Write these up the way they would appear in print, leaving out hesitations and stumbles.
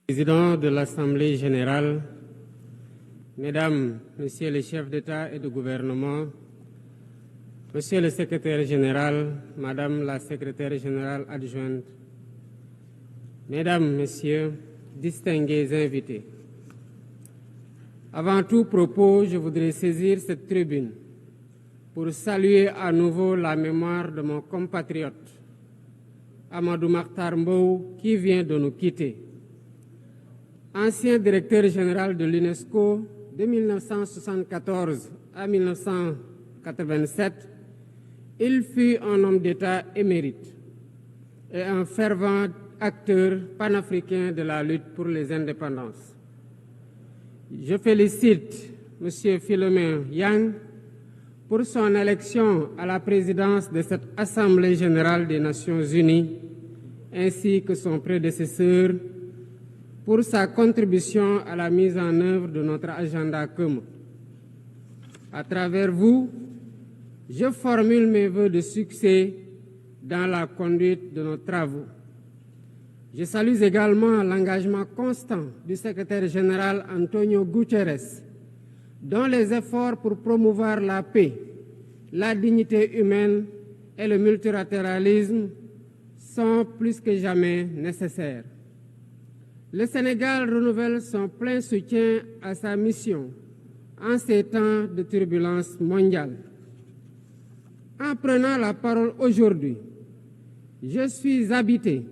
Président de l'Assemblée générale, Mesdames, Messieurs les chefs d'État et de gouvernement, Monsieur le secrétaire général, Madame la secrétaire générale adjointe, Mesdames, Messieurs, distingués invités. Avant tout propos, je voudrais saisir cette tribune pour saluer à nouveau la mémoire de mon compatriote, Amadou Makhtar Mbow, qui vient de nous quitter. Ancien directeur général de l'UNESCO de 1974 à 1987, il fut un homme d'État émérite et un fervent acteur panafricain de la lutte pour les indépendances. Je félicite M. Philomène Yang pour son élection à la présidence de cette Assemblée générale des Nations unies, ainsi que son prédécesseur pour sa contribution à la mise en œuvre de notre agenda commun. À travers vous, je formule mes vœux de succès dans la conduite de nos travaux. Je salue également l'engagement constant du secrétaire général Antonio Guterres, dont les efforts pour promouvoir la paix, la dignité humaine et le multilatéralisme sont plus que jamais nécessaires. Le Sénégal renouvelle son plein soutien à sa mission en ces temps de turbulence mondiale. En prenant la parole aujourd'hui, je suis habité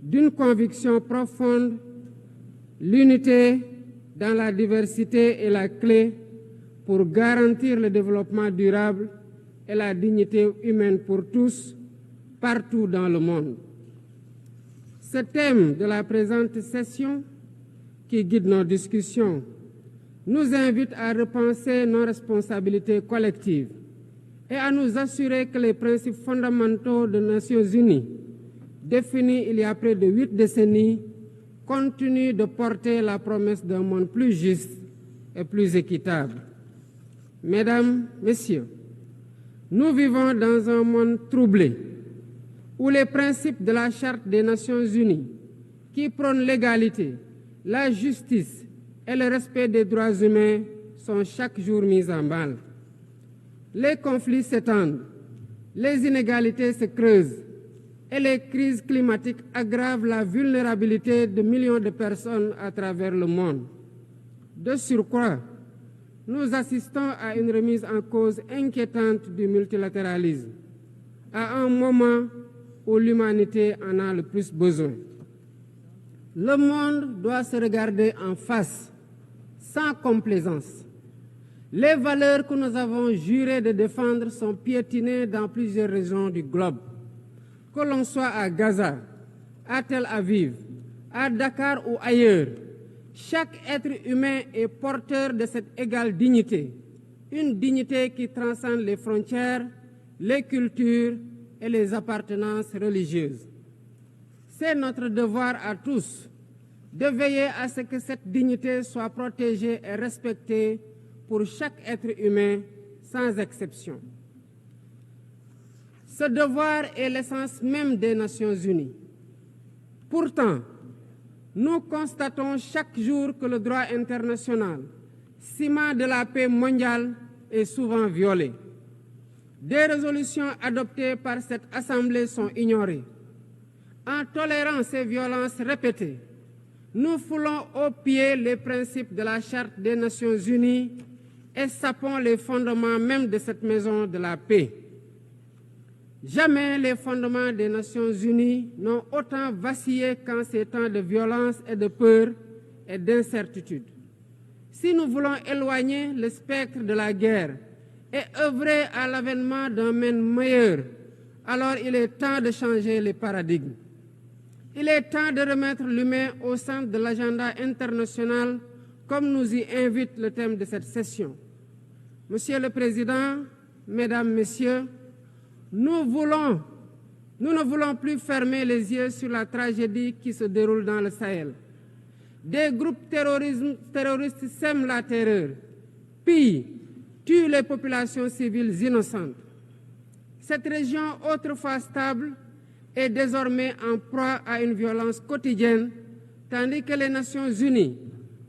d'une conviction profonde: l'unité dans la diversité est la clé pour garantir le développement durable et la dignité humaine pour tous, partout dans le monde. Ce thème de la présente session, qui guide nos discussions, nous invite à repenser nos responsabilités collectives et à nous assurer que les principes fondamentaux des Nations unies, définis il y a près de 8 décennies, continuent de porter la promesse d'un monde plus juste et plus équitable. Mesdames, Messieurs, nous vivons dans un monde troublé, où les principes de la Charte des Nations unies, qui prônent l'égalité, la justice et le respect des droits humains, sont chaque jour mis en mal. Les conflits s'étendent, les inégalités se creusent et les crises climatiques aggravent la vulnérabilité de millions de personnes à travers le monde. De surcroît, nous assistons à une remise en cause inquiétante du multilatéralisme, à un moment où l'humanité en a le plus besoin. Le monde doit se regarder en face, sans complaisance. Les valeurs que nous avons juré de défendre sont piétinées dans plusieurs régions du globe. Que l'on soit à Gaza, à Tel Aviv, à Dakar ou ailleurs, chaque être humain est porteur de cette égale dignité, une dignité qui transcende les frontières, les cultures et les appartenances religieuses. C'est notre devoir à tous de veiller à ce que cette dignité soit protégée et respectée pour chaque être humain, sans exception. Ce devoir est l'essence même des Nations unies. Pourtant, nous constatons chaque jour que le droit international, ciment de la paix mondiale, est souvent violé. Des résolutions adoptées par cette Assemblée sont ignorées. En tolérant ces violences répétées, nous foulons aux pieds les principes de la Charte des Nations unies et sapons les fondements même de cette maison de la paix. Jamais les fondements des Nations unies n'ont autant vacillé qu'en ces temps de violence et de peur et d'incertitude. Si nous voulons éloigner le spectre de la guerre et œuvrer à l'avènement d'un monde meilleur, alors il est temps de changer les paradigmes. Il est temps de remettre l'humain au centre de l'agenda international, comme nous y invite le thème de cette session. Monsieur le Président, Mesdames, Messieurs, nous ne voulons plus fermer les yeux sur la tragédie qui se déroule dans le Sahel. Des groupes terroristes sèment la terreur, pillent, tuent les populations civiles innocentes. Cette région, autrefois stable, est désormais en proie à une violence quotidienne tandis que les Nations Unies,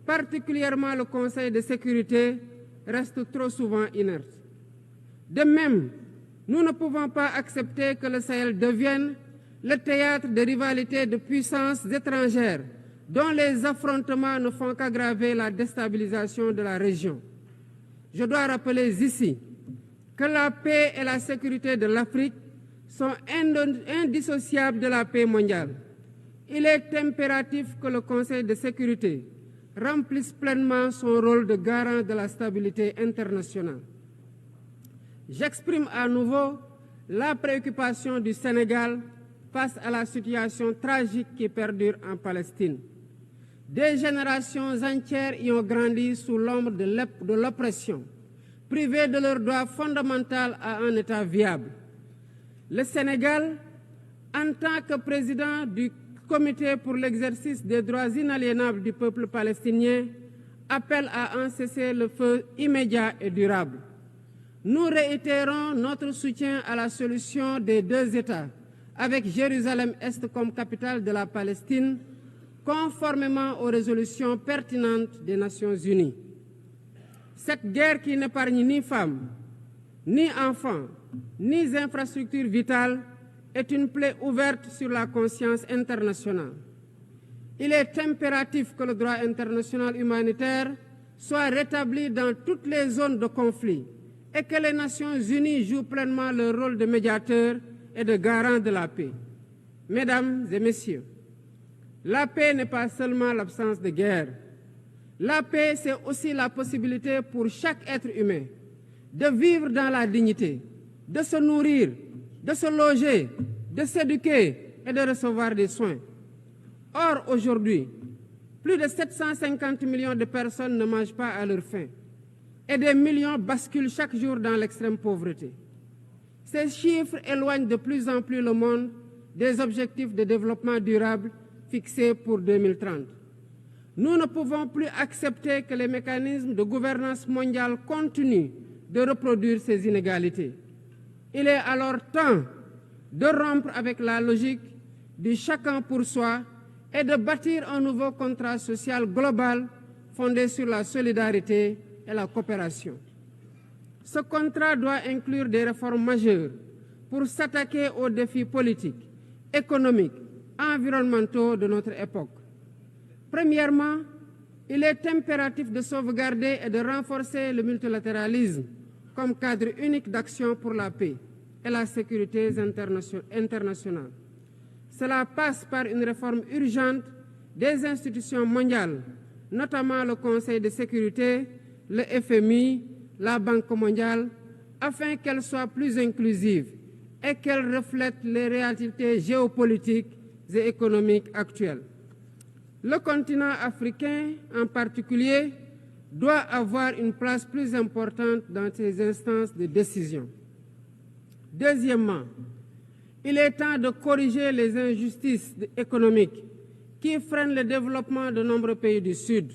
particulièrement le Conseil de sécurité, restent trop souvent inertes. De même, nous ne pouvons pas accepter que le Sahel devienne le théâtre de rivalités de puissances étrangères dont les affrontements ne font qu'aggraver la déstabilisation de la région. Je dois rappeler ici que la paix et la sécurité de l'Afrique sont indissociables de la paix mondiale. Il est impératif que le Conseil de sécurité remplisse pleinement son rôle de garant de la stabilité internationale. J'exprime à nouveau la préoccupation du Sénégal face à la situation tragique qui perdure en Palestine. Des générations entières y ont grandi sous l'ombre de l'oppression, privées de leur droit fondamental à un État viable. Le Sénégal, en tant que président du Comité pour l'exercice des droits inaliénables du peuple palestinien, appelle à un cessez-le-feu immédiat et durable. Nous réitérons notre soutien à la solution des deux États, avec Jérusalem-Est comme capitale de la Palestine, conformément aux résolutions pertinentes des Nations Unies. Cette guerre qui n'épargne ni femmes, ni enfants, ni infrastructures vitales est une plaie ouverte sur la conscience internationale. Il est impératif que le droit international humanitaire soit rétabli dans toutes les zones de conflit et que les Nations Unies jouent pleinement leur rôle de médiateur et de garant de la paix. Mesdames et messieurs, la paix n'est pas seulement l'absence de guerre. La paix, c'est aussi la possibilité pour chaque être humain de vivre dans la dignité, de se nourrir, de se loger, de s'éduquer et de recevoir des soins. Or, aujourd'hui, plus de 750 millions de personnes ne mangent pas à leur faim et des millions basculent chaque jour dans l'extrême pauvreté. Ces chiffres éloignent de plus en plus le monde des objectifs de développement durable fixés pour 2030. Nous ne pouvons plus accepter que les mécanismes de gouvernance mondiale continuent de reproduire ces inégalités. Il est alors temps de rompre avec la logique du chacun pour soi et de bâtir un nouveau contrat social global fondé sur la solidarité et la coopération. Ce contrat doit inclure des réformes majeures pour s'attaquer aux défis politiques, économiques, environnementaux de notre époque. Premièrement, il est impératif de sauvegarder et de renforcer le multilatéralisme comme cadre unique d'action pour la paix et la sécurité internationale. Cela passe par une réforme urgente des institutions mondiales, notamment le Conseil de sécurité, le FMI, la Banque mondiale, afin qu'elles soient plus inclusives et qu'elles reflètent les réalités géopolitiques et économiques actuelles. Le continent africain, en particulier, doit avoir une place plus importante dans ces instances de décision. Deuxièmement, il est temps de corriger les injustices économiques qui freinent le développement de nombreux pays du Sud.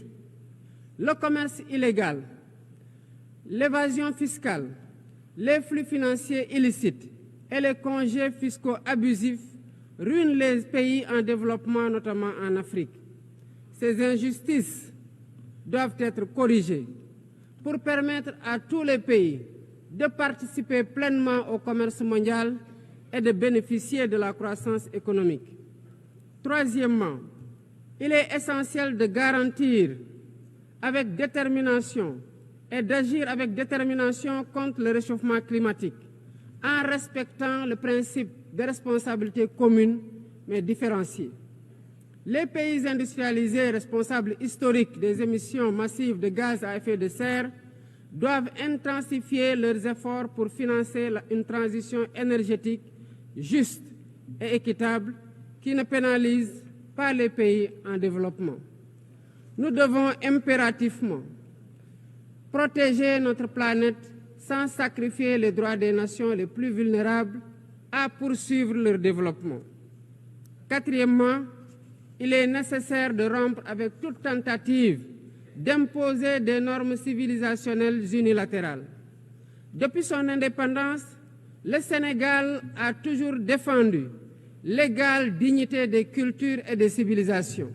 Le commerce illégal, l'évasion fiscale, les flux financiers illicites et les congés fiscaux abusifs ruinent les pays en développement, notamment en Afrique. Ces injustices doivent être corrigées pour permettre à tous les pays de participer pleinement au commerce mondial et de bénéficier de la croissance économique. Troisièmement, il est essentiel de garantir avec détermination et d'agir avec détermination contre le réchauffement climatique en respectant le principe de responsabilité commune mais différenciée. Les pays industrialisés responsables historiques des émissions massives de gaz à effet de serre doivent intensifier leurs efforts pour financer une transition énergétique juste et équitable qui ne pénalise pas les pays en développement. Nous devons impérativement protéger notre planète sans sacrifier les droits des nations les plus vulnérables à poursuivre leur développement. Quatrièmement, il est nécessaire de rompre avec toute tentative d'imposer des normes civilisationnelles unilatérales. Depuis son indépendance, le Sénégal a toujours défendu l'égale dignité des cultures et des civilisations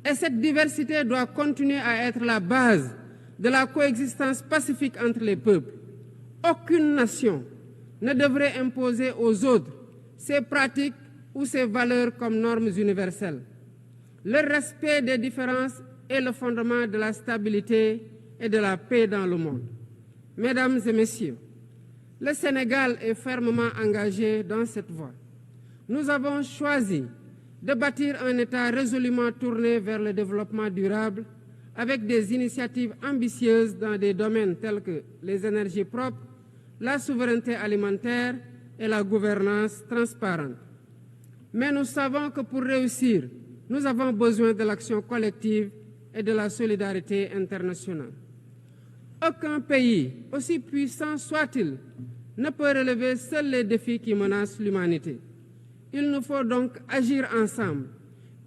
Et cette diversité doit continuer à être la base de la coexistence pacifique entre les peuples. Aucune nation ne devrait imposer aux autres ses pratiques ou ses valeurs comme normes universelles. Le respect des différences est le fondement de la stabilité et de la paix dans le monde. Mesdames et messieurs, le Sénégal est fermement engagé dans cette voie. Nous avons choisi de bâtir un État résolument tourné vers le développement durable avec des initiatives ambitieuses dans des domaines tels que les énergies propres, la souveraineté alimentaire et la gouvernance transparente. Mais nous savons que pour réussir, nous avons besoin de l'action collective et de la solidarité internationale. Aucun pays, aussi puissant soit-il, ne peut relever seuls les défis qui menacent l'humanité. Il nous faut donc agir ensemble,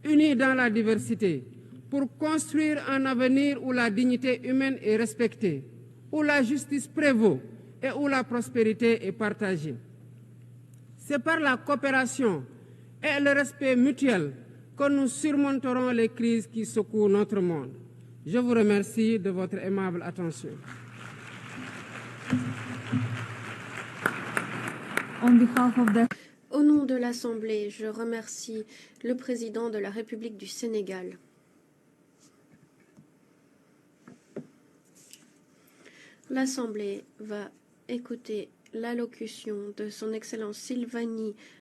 unis dans la diversité, pour construire un avenir où la dignité humaine est respectée, où la justice prévaut et où la prospérité est partagée. C'est par la coopération et le respect mutuel que nous surmonterons les crises qui secouent notre monde. Je vous remercie de votre aimable attention. Au nom de l'Assemblée, je remercie le président de la République du Sénégal. L'Assemblée va écouter l'allocution de son Excellence Sylvanie